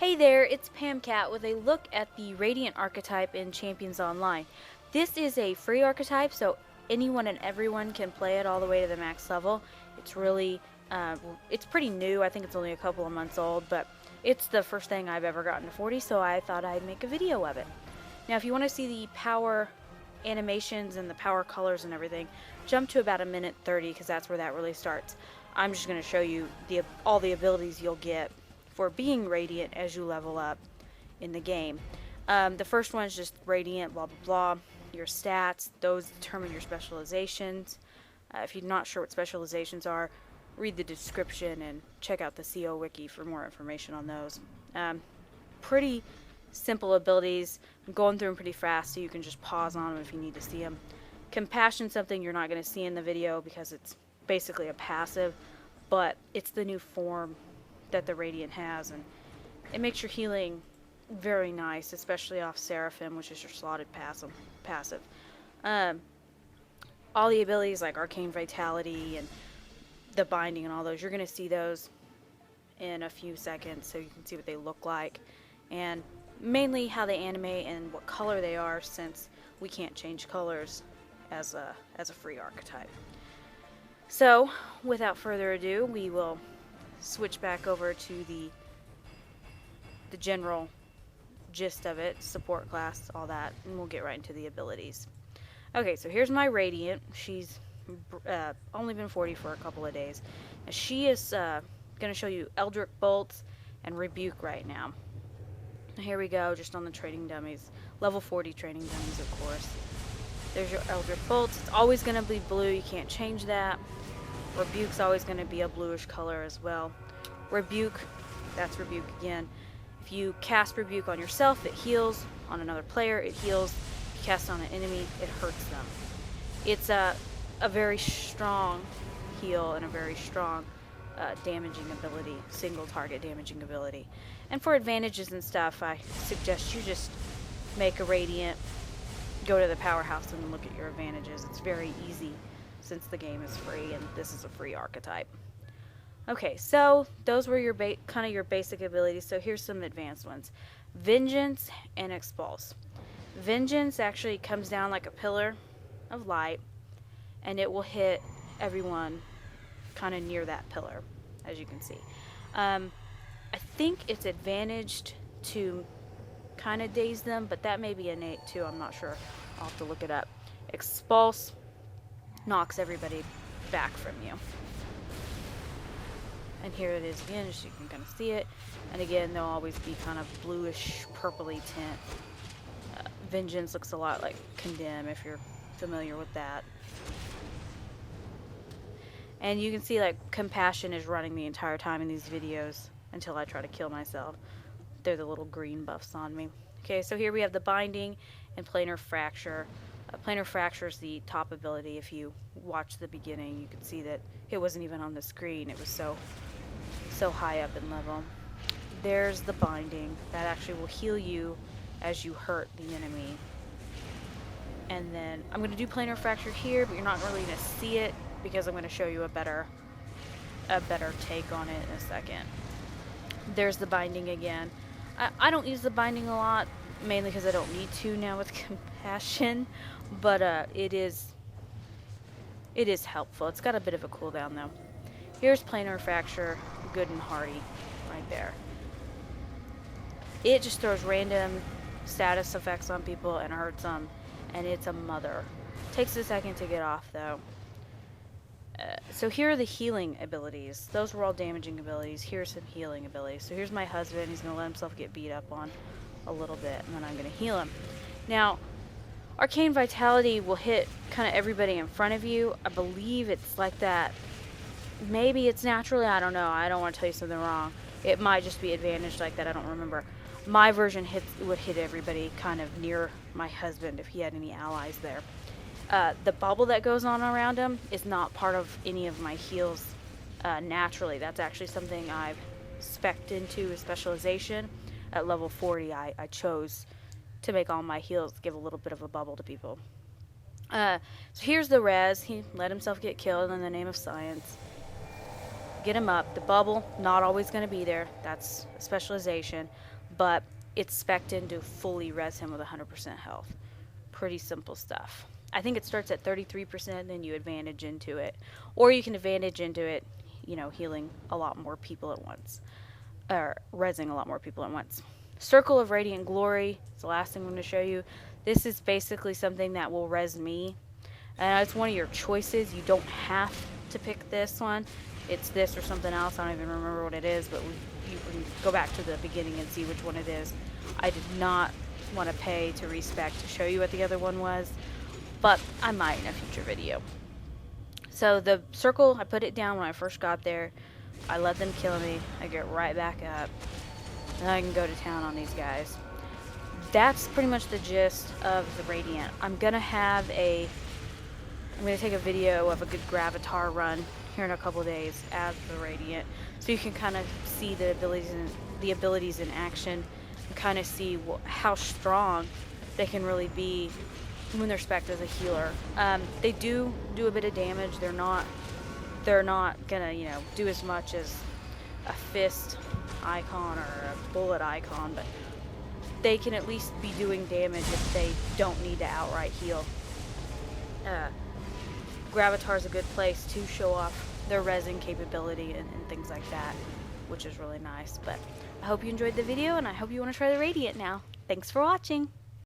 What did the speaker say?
Hey there, it's Pam Cat with a look at the Radiant archetype in Champions Online. This is a free archetype, so anyone and everyone can play it all the way to the max level. It's really, it's pretty new. I think it's only a couple of months old, but it's the first thing I've ever gotten to 40, so I thought I'd make a video of it. Now, if you want to see the power animations and the power colors and everything, jump to about 1:30 because that's where that really starts. I'm just going to show you all the abilities you'll get for being Radiant as you level up in the game. The first one is just Radiant, blah, blah, blah. Your stats, those determine your specializations. If you're not sure what specializations are, read the description and check out the CO wiki for more information on those. Pretty simple abilities. I'm going through them pretty fast, so you can just pause on them if you need to see them. Compassion, something you're not going to see in the video because it's basically a passive, but it's the new form that the Radiant has, and it makes your healing very nice, especially off Seraphim, which is your slotted passive. All the abilities like Arcane Vitality and the Binding and all those, you're going to see those in a few seconds so you can see what they look like, and mainly how they animate and what color they are, since we can't change colors as a free archetype. So, without further ado, we will switch back over to the general gist of it, support class, all that, and we'll get right into the abilities. Okay, so here's my Radiant. She's only been 40 for a couple of days. And she is going to show you Eldritch Bolts and Rebuke right now. Here we go, just on the training dummies. Level 40 training dummies, of course. There's your Eldritch Bolts. It's always going to be blue. You can't change that. Rebuke's always going to be a bluish color as well. Rebuke, that's Rebuke again. If you cast Rebuke on yourself, it heals. On another player, it heals. If you cast on an enemy, it hurts them. It's a very strong heal and a very strong damaging ability, single target damaging ability. And for advantages and stuff, I suggest you just make a Radiant, go to the powerhouse and look at your advantages. It's very easy since the game is free and this is a free archetype. Okay, so those were your kind of your basic abilities. So here's some advanced ones. Vengeance and Expulse. Vengeance actually comes down like a pillar of light, and it will hit everyone kind of near that pillar, as you can see. I think it's advantaged to kind of daze them, but that may be innate too. I'm not sure. I'll have to look it up. Expulse knocks everybody back from you. And here it is again, just so you can kind of see it. And again, they'll always be kind of bluish, purpley tint. Vengeance looks a lot like Condemn, if you're familiar with that. And you can see like Compassion is running the entire time in these videos until I try to kill myself. They're the little green buffs on me. Okay, so here we have the Binding and Planar Fracture. Planar Fracture is the top ability. If you watch the beginning, you can see that it wasn't even on the screen. It was so high up in level. There's the Binding. That actually will heal you as you hurt the enemy. And then I'm going to do Planar Fracture here, but you're not really going to see it because I'm going to show you a better take on it in a second. There's the Binding again. I don't use the Binding a lot, mainly because I don't need to now with Compassion, but it is helpful. It's got a bit of a cooldown though. Here's Planar Fracture, good and hearty, right there. It just throws random status effects on people and hurts them, and it's a mother. Takes a second to get off though. So here are the healing abilities. Those were all damaging abilities. Here's some healing abilities. So here's my husband. He's going to let himself get beat up on a little bit, and then I'm going to heal him. Now, Arcane Vitality will hit kind of everybody in front of you. I believe it's like that. Maybe it's naturally. I don't know. I don't want to tell you something wrong. It might just be advantaged like that. I don't remember. My version would hit everybody kind of near my husband if he had any allies there. The bubble that goes on around him is not part of any of my heals naturally. That's actually something I've spec'd into a specialization. At level 40, I chose to make all my heals give a little bit of a bubble to people. So here's the res. He let himself get killed in the name of science. get him up. The bubble, not always going to be there. That's a specialization. But it's spec'd in to fully res him with 100% health. Pretty simple stuff. I think it starts at 33%, then you advantage into it. Or you can advantage into it, you know, healing a lot more people at once. Or resing a lot more people at once. Circle of Radiant Glory is the last thing I'm going to show you. This is basically something that will res me. And it's one of your choices. You don't have to pick this one. It's this or something else. I don't even remember what it is, but you can go back to the beginning and see which one it is. I did not want to pay to respec to show you what the other one was, but I might in a future video. So the circle, I put it down when I first got there. I let them kill me. I get right back up. And I can go to town on these guys. That's pretty much the gist of the Radiant. I'm going to take a video of a good Gravatar run here in a couple days as the Radiant, so you can kind of see the abilities in action, and kind of see how strong they can really be when they're spec'd as a healer. They do a bit of damage. They're not gonna, you know, do as much as a fist icon or a bullet icon, but they can at least be doing damage if they don't need to outright heal. Gravatar's a good place to show off their resin capability and things like that, which is really nice. But I hope you enjoyed the video, and I hope you want to try the Radiant now. Thanks for watching!